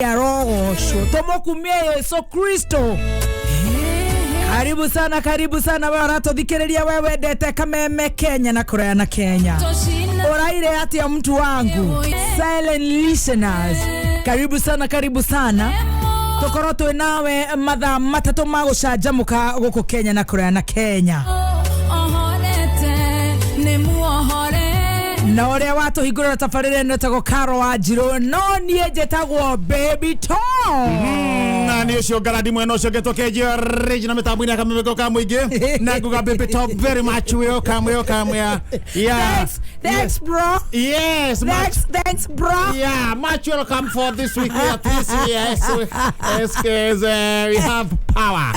ya roho tomokumie Yesu Kristo. Karibu sana wanatodhikiriria wewe dete Kameme Kenya na Korea na Kenya. Oraire ati ya mtu wangu silent listeners. Karibu sana. Tokoroto nawe matha matatu magushajamuka guku Kenya na Korea na Kenya. Na ore watu higura tafarire netago Karo Wanjiru no nie jetagwo Baby Tom. Na ni ucio garadi mweno ucio getokeje original mitambo-ini akamemeko kamwingi na nguga Baby Tom very much we kamwe yeah Thanks bro. Yes, thanks bro. Yeah, much welcome for this week at this yes we have power.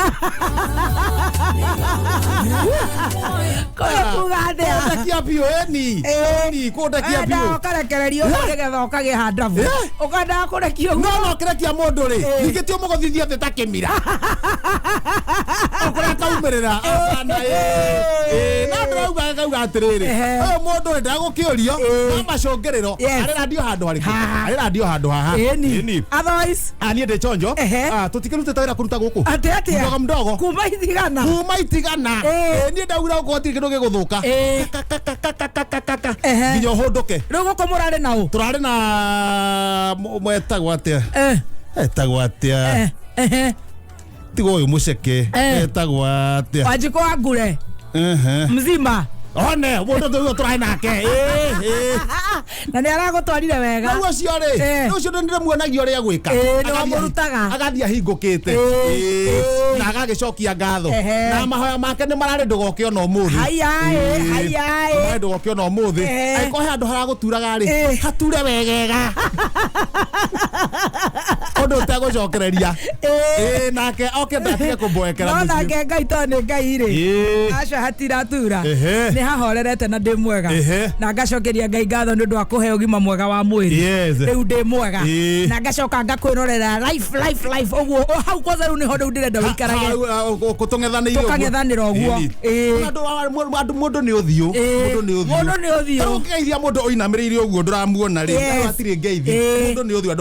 Kodakia bio eni kodakia bio okarekererio ngegetha okagihandavu okanda kurekio no kirekia mundu ri ngitio mugothithia te takemira okora kaumerera ana na ndauga kauga atiriri uyu mundu ri ndagukiurio na macungerero ari radio handu hariku ari radio handu haha eni otherwise ani ndi chonjo tutikiruta tawira kuruta guku ate mdogo kuma itigana ni ndaura ko ati kindu giguthuka nginya hunduke rugo ko murare nao turare na mwetagwa atia etagwa atia tigo uyu muceke etagwa atia Wanjiko Wangure mzima one mundu ndu turahe nake na ni aragutwarire wega no ucio ri ucio ndire muonagia uri agwika agathia hingukite na agagicokia ngatho na mahoya make ni marari ndugoke ona umuthi hayai ndugoke ona umuthi aiko handu haraguturaga ri hature wegega ondu tagucokereria nake oke ndatige kumboekera muci no nake ngai to ni ngai ri aca hatiratura ni hahorerete na ndi mwega na ngacokeria ngai ngatho ni ndu wa kuhe ugima mwega wa mwiri riu ndi mwega na ngacoka ngakwirorera life oguo hau kwanza riu ni ho ndu ndirenda wikarage tukangethanira oguo andu mundu ni uthio ngeithia mundu oinamirire oguo nduramuona ri atiri ngeithi mundu ni uthio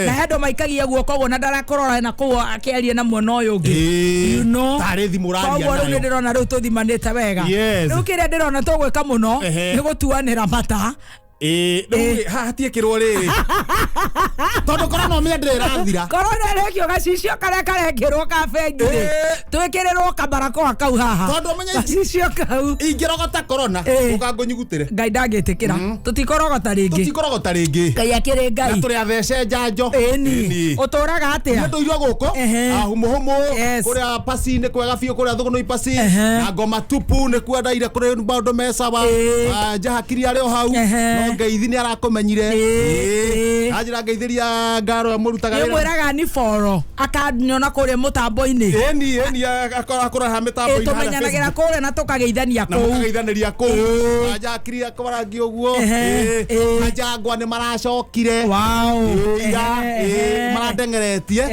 na hendo maikagia guoko guo na ndarakorora na kuo akiaria na muono uyu ungi you know tari thimuraria nayo riu ndirona riu tuthimanite wega riu kiria ndirona tugwika muno ni gutuanira mata hatie kirwo riri tondu korona miendere rathira korona rekio gacicio kare karekirwo ka bengire twikirirwo kabarakoa kau haha tondu menye gacicio kau ingirogota korona ukangunyugutire ngai ndangitikira tutikorogota ringi ngai akiri ngai na turi athece njanjo eni uturaga atia ndu irwo guko ahumuhumu kuria pasi ni kwega biu kuria thugu no pasi na ngoma tupu ni kwendaire kuri maundu mesawa njahakiri ari o hau ngeithi ni arakomenyire ajira ngeithiria ngaro murutaga wira mwiraga ni foro akanyona kuria mutambo-ini eni akora ha mitambo ina tumenyanagira kuria na tukageithania kuu tukageithaniria kuu ajakiri akwarangi uguo ajangwa ni maracokire maradengeretie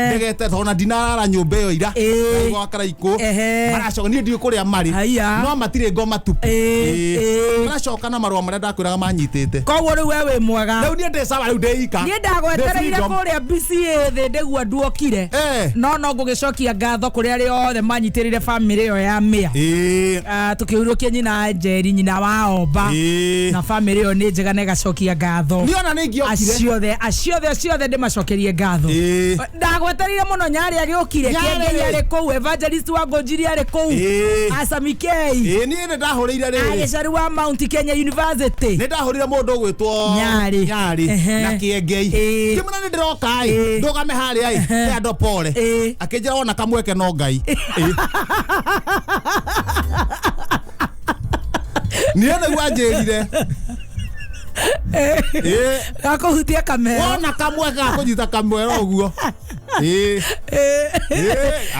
ndegete tona dinara nyumba iyo ira ngwa karaiku maracoka ni ndio kuria mari no matire ngoma tupu maracoka na marwa maria ndakwiraga manyitite koguo riu wewe mwega riu ni ndesawa riu ndeika ni ndagwetereire kuria BCA thi ndigua nduokire no ngugicokia ngatho kuria ri othe manyitirire family iyo ya mia tukiurukia nyina Njeri nyina wa Omba na family iyo ni njega na gacokia ngatho ni ona ni ngiokire aciothe ndimacokerie ngatho ndagwetereire muno nyari agiukire Kiengei ari kuu Evangelist Wangonjiri ari kuu Asamikei ni ndahurire ri Agicari wa Mount Kenya University ni ndahurire mundu gwitwo nyari na Kiengei kimuna ni ndiroka ndugame hari ai ando pole akinjira ona kamweke no ngai ni ene gwanjirire gakuhutia kamera ona kamweka kunyita kamwera uguo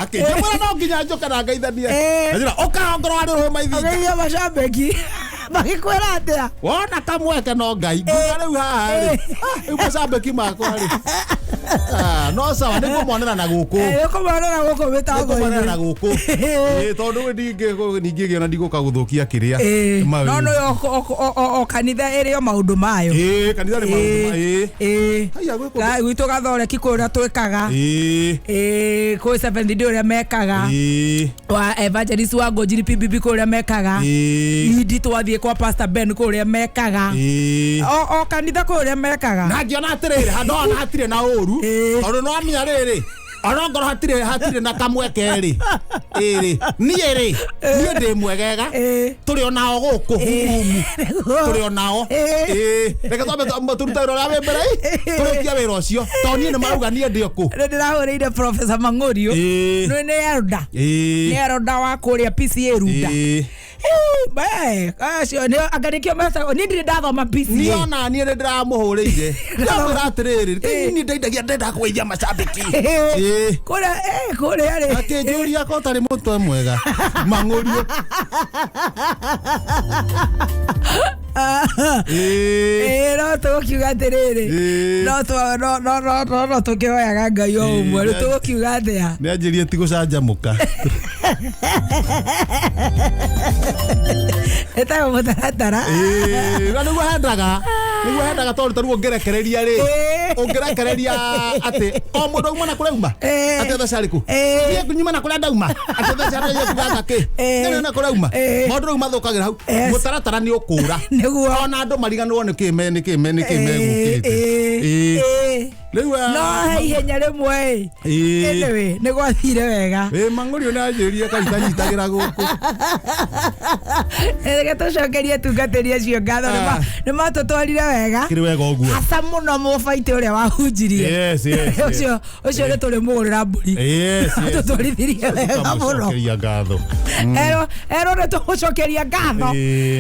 akijira no nginya njoka na ngaithania ajira ukahongoro ari ro maithinga nginya macambeki magikwira atia wona kamweke no ngai nginya riu haha ri macambeki makwa ri No sawa niko mwanena na guku. Niko mwanena na guku bitago. Niko mwanena na guku. Tondu ndinge ona ndiguka guthukia kiria. No o kanitha eri o maundu mayo. Kanitha ni maundu mayo. Haya gwitu gathoreki kuria twikaga. Ko 70 uria mekaga. Wa evangelist wa Ngojiri PBB kuria mekaga. Idi twathie kwa Pastor Ben kuria mekaga. O kanitha kuria mekaga. Na ngiona atirire handu ona hatire na uru. Tondu no amenya riri. Arongoro hatire na kamweke ni ndi mwegega turi onao guku humu turi onao reka twabe turuta wira wa mbere turikia wira ucio toni ni marauga ni ndi ku ndirahuriire Professor Mangorio no ni eroda wa kuria PCA Runda acio ni anganikio mesa ni ndire ndathoma PCA ni ona ni ndiramuhuriire ndatiriri ni ndeithagia ndenda kuija macambiki kore ari akinjuria ko tari muntu mwega Mangorio no tukiuga atiriri no tukioyaga Ngai o umwe tukiuga atia ni anjirie ti gucanjamuka eta mutaratara na niguo hendaga tondu taruo ngerekereria ri ungerekereria ati o mundu auma na kureuma ati thacariku ni kunyuma na kuria ndauma ati thacari ye kugaga ki ni na kureuma mundu auma thukagira hau mutaratara ni ukura ona andu mariganirwo ni kime no ihenya rimwe enewe ni gwathire wega Mangorio na anjirie kanitha nyitagira guku ege tucokerie tungateria cio ngatho ni matutwarire wega kiri wega uguo asa muno mubaite uria wahunjirie yes ucio ni turi mugurira mburi tutwarithirie wega muno tucokeria ngatho ero ni tugucokeria ngatho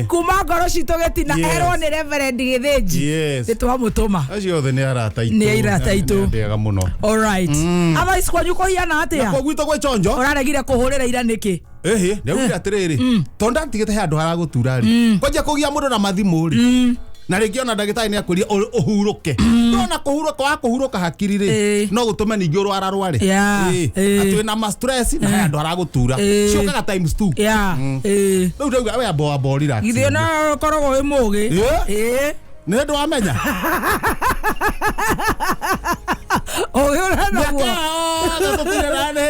kuma ngoro citu gitina ero ni Reverend Githinji ni twamutuma acio othe ni arata itu ni irata itu ndega muno all right ava iskwanyu ko hiana atia ko gwito gwe chonjo uraregire kuhurira ira niki ndaugira atiriri tonda ntigite handu haragutura ri kwaje kugia mundu na mathimu ri na ringi ona ndagitari ni akuria uhuruke ndona kuhuruka hakiri ri no gutume ningi urwara rwari ati na ma stress na handu haragutura ciokaga times 2 ndauga we abo relax githio na korogo wi mugi ni ndu amenya oyora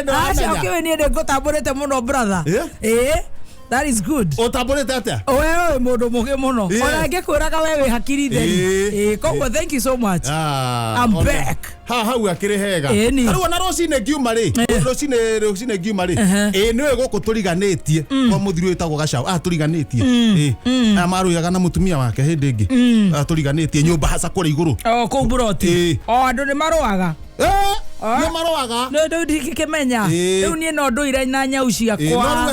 na acha kiwe ni ngutamburite muno brother that is good utamburite atia wewe mundu mugi muno ona ngikuraga wewe hakiri theri koguo thank you so much I'm back hau akiri hega aru na rocine ngiuma ri rocine ngiuma ri niwe guku turiganitie kwa muthiri witagwo Gacau turiganitie amaruyaga na mutumia wake hindi ingi turiganitie nyumba haca kuri iguru ku buroti andu ni maruaga ni maruaga no ndikimenya riu ni no nduire na nyau ciakwa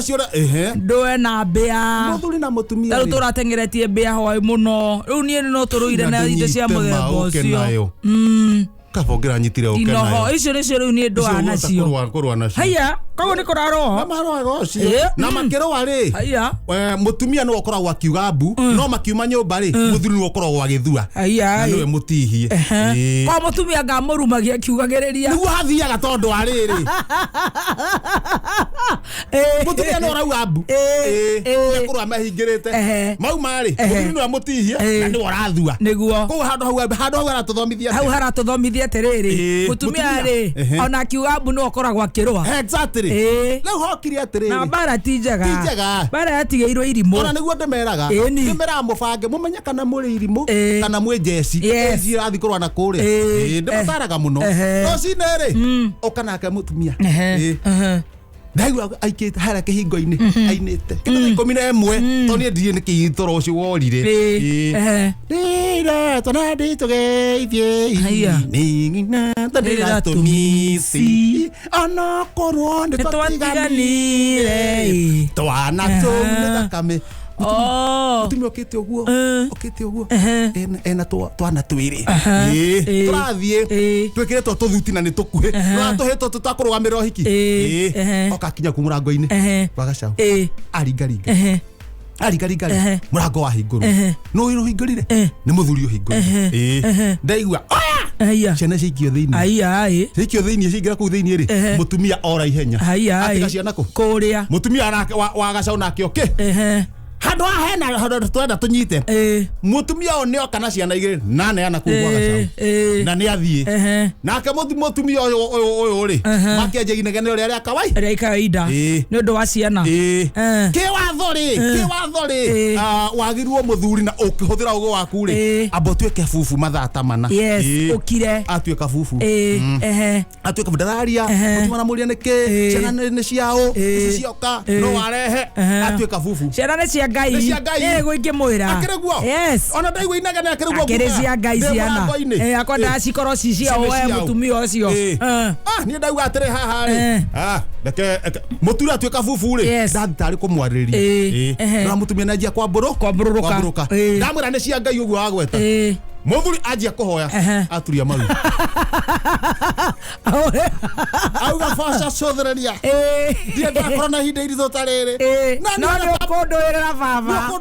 ndue na mbia muthuri na mutumia riu turatengeretie mbia hwai muno riu ni no turuire na indo cia muthemba ucio kabongira nyitire ukena no icio ni cio riu ni ndua nacio haya koguo ni kuraro na maroaga ucio na makirwa ri haya mutumia no okoragwo akiuga mbu no makiuma nyumba ri muthuri no okoragwo agithua haya niwe mutihie kwa mutumia ngamurumagia kiugagiriria nigu hathiaga tondu ariri mutumia no rauga mbu kurwa mahingirite mau mari muthuri no amutihie na ni orathua niguo ko handu aratuthomithia aratuthomithia atiriri mutumia ri ona akiuga mbu no okoragwo akirwa exactly leo hokiri atiri na bara tijaga bara yatigeirwo irimo ona niguo ndemeraga ndemera mubange mumenya kana muri irimo kana mwe jesi irathi kurwa na kuria ndemaraga muno no cinere ukanake mutumia ndaigua aikite hara kihingo-ini ainite ikumi na imwe toni ndie ni kiithoro ucio worire ndira tona nditugeithie ningina ndira tumisi ana korwo nditwatiganire twana tumne thakame mutumia okite uguo ena twana twiri turathie twikiretwo tuthuti na nitukuhe no tuhitwo tutakurugamira uhiki okakinya ku murango-ini wa Gacau arigaringa murango wa hinguru no uhingurire ni muthuri uhingurire ndaigua oya ciana cikio thiini cikio thiini cingira ku thiini ri mutumia ora ihenya atika ciana ku kuria mutumia wa gacaũ nake oke handu hena handu twenda tunyite mutumia o nio kana ciana igiri nane ana kuwa gacaũ na ni athie nake mutumia uyu ri makianjia inegene uri aria kawaida ni undu wa ciana kiwatho ri wagirwo muthuri na ukihuthira ugo waku ri abo tuike fufu mathaa ta mana ukire atuika fufu atuika ndararia mutumia na muria niki ciana ni ciao cioka no warehe atuika fufu ciana ni cia Ngai gwingi mwira ona ndaigua inegene akirugwo cia Ngai ciana akonda cikorwo cicia we mutumia ucio ni ndauga atiri haha ri ndeke mutura atuika fufu ri ndathitari kumwaririria na mutumia najia kwaburuka ndamwira ni cia Ngai uguo wagweta muthuri ajia kuhoya aturia maru auga fasha cothereria ndia ndakora na hinda iritho tariri no ndukunduirira baba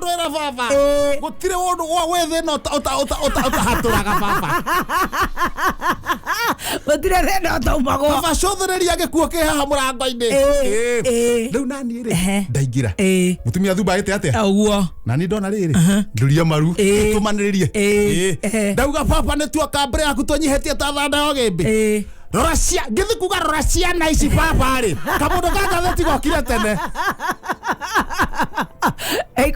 gutire undu gwa wethe no utahaturaga baba gutire thina utaumago baba cothereria gikuo ki haha murango-ini riu nani ri ndaingira mutumia thumba ite atia uguo na ni ndona riri nduria maru tumaniririe ndauga papa ni tuoka mbere yaku tunyihetie ta thanda o gimbi Roracia ngithi kuga roracia na ici papa ri kamundu gaka theti gokire tene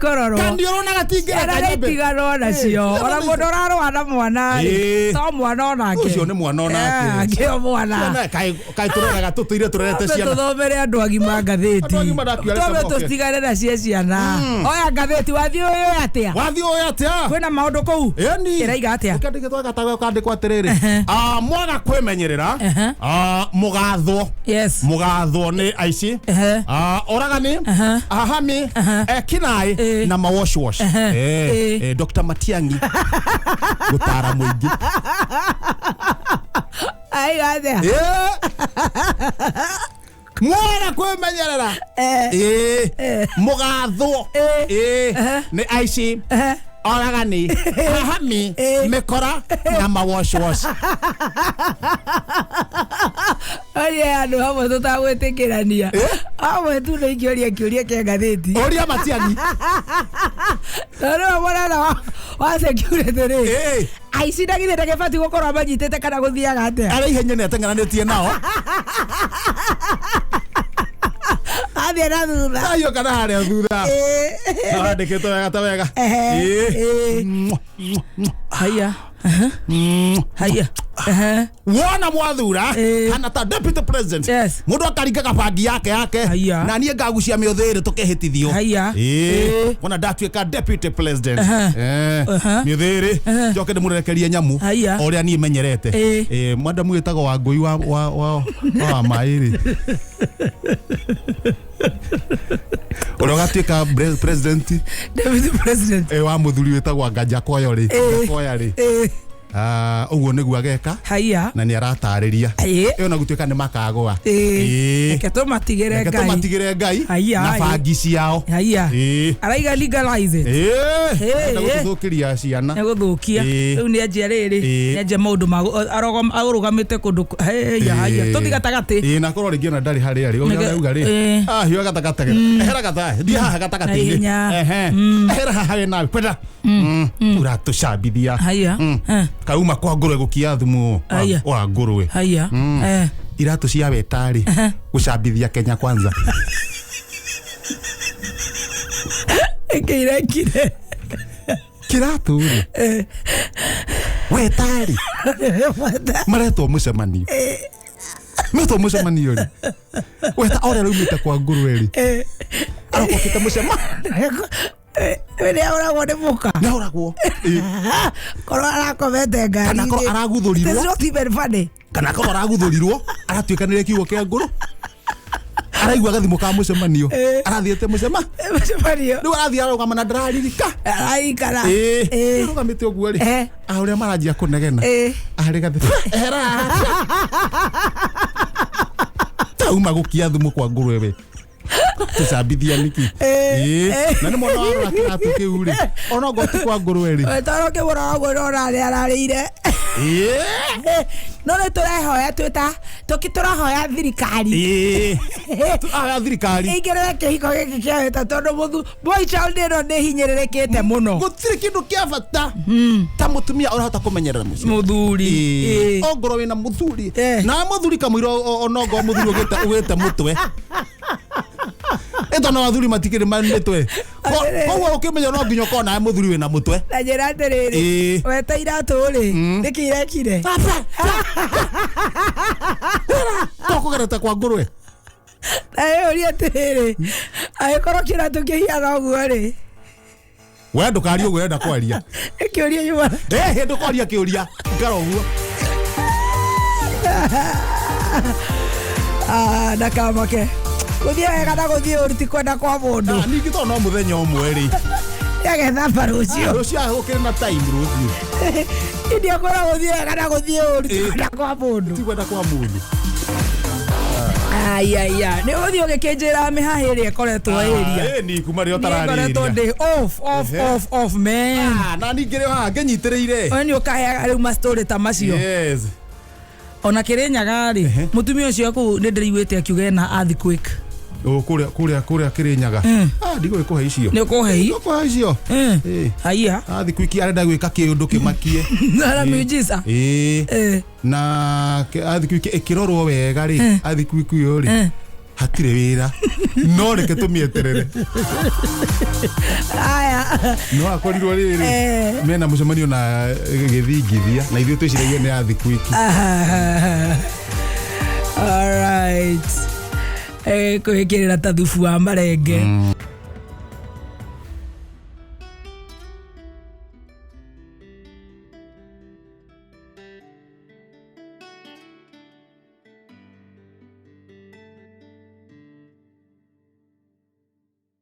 kororo kandi urona gatingera kanyembe tigano nacio ora mundu rarwa na mwana ri to mwana onake ucio ni mwana onake ngio mwana kai tureraga tutuire turerete ciana tuthomere andu agima ngatheti tobe tustigane na ciana oya ngatheti wathi uyu atia kwina maundu kuu iraiga atia ukandike twagatawe ukandikwa atiriri mwaga kwimenyerera mugathwo ni aici oragani ahami kinai na mawash Dr. Matiangi gutara muingi ai gathia mwana kwimenyerera mugathwo ni aici oragani ahami mikora na mawash andu hamwe tutagwitikirania amwe tu nä ingä kiuria kia ngatheti oria Matiangi no mwana wa security rä aici ndagithe ndagibati gukorwo manyitete kana guthiaga atia ara ihenya ni atengananitie nao athia na thutha ayo kana haria thutha andikitwo wega ta wega haya haya wona mwathura kana ta deputy president mundu akaringa kabandi yake na nie ngagucia miuthiri tukihitithio wona ndatuika deputy president miuthiri njoke ndimurekerie nyamu oria nie menyerete madamu yetago wa ngui wa mairi urogatuika president deputy president wa muthuri wetagwa Nganja Koyo ri uguo niguo ageka na ni aratariria iyo na gutuika ni makagwa reke tumatigire Ngai na bangi ciao araiga legalize guthukiria ciana guthukia riu ni anjia riri ni anjia maundu arugamite kundu haya tuthi gatagati na korwo ringi na ndari haria ri uga ri hiyo gatagati ehera gata thi haha gatagati ehera haha na kwenda uratucambithia kauma kwa ngurwe gukia thumu wa ngurwe iratu cia wetari gucambithia Kenya kwanza kire kiratu wetari maretwo mucemanio ri weta ore rumite kwa ngurwe ri arakokite mucemanio wene auragwo ni muka ni auragwo korwo arakomete ngari kana korwo araguthurirwo kana korwo araguthurirwo aratuikanire kiugo kia nguru araigua gathimu ka mucemanio arathiete mucemanio riu arathia arugama na ndararirika araikara arugamite uguo ri uria maranjia kunegena ari gathimu ehera tauma gukia thumu kwa nguru we tucambithia niki na ni mwana warora kiratu kiu ri ona ngoti kwa nguru we ri toro kibura guo no rari ararire No ne turahoya twita tukiturahoya thirikari thirikari igere kihiko giki kia weta tondu muthu boy child no ne hinyererekete muno gutiri kindu kia bata ta mutumia urahota kumenyerera muthuri ongoro wina muthuri na muthuri kamwiro onongo muthuri ugite mutwe eto no athuri matikire mitwe koguo ukimenya no nginya kona muthuri wina mutwe na njira atiriri weta iratu ri nikirekire tokugerete kwa ngurwe na uri atiriri agikoro kiratu kihiana uguo ri we ndukari uguo enda kwaria kiuria yuma hindu kwaria kiuria ngaro uguo ndakamake kuthie wega na guthie uruti kwenda kwa mundu ningi to no muthenya umwe ri yagetha rucio rucio ukiri na time rucio india kora guthie wega na guthie uruti kwenda kwa mundu kwenda kwa mundu aya ni uthie ugikinjira mihahiri ekoretwo area ni kuma ri otarari off man na ningire ha ngenyitireire oni ukaheaga riu ma story ta macio yes ona Kirinyaga ri mutumia ucio ku ni ndiriwite akiuga na earthquake kuria Kirinyaga ndigo ikuhe icio ni kuhe icio haya earthquake arenda gwika kiundu kimakie na miujiza na earthquake ikirorwo wega ri earthquake yo ri hatire wira no reke tumieterere aya no akorirwo riri mena mucemanio na githingithia na ithuĩ twiciragia ni earthquake all right kuhikirira ta thufu wa marenge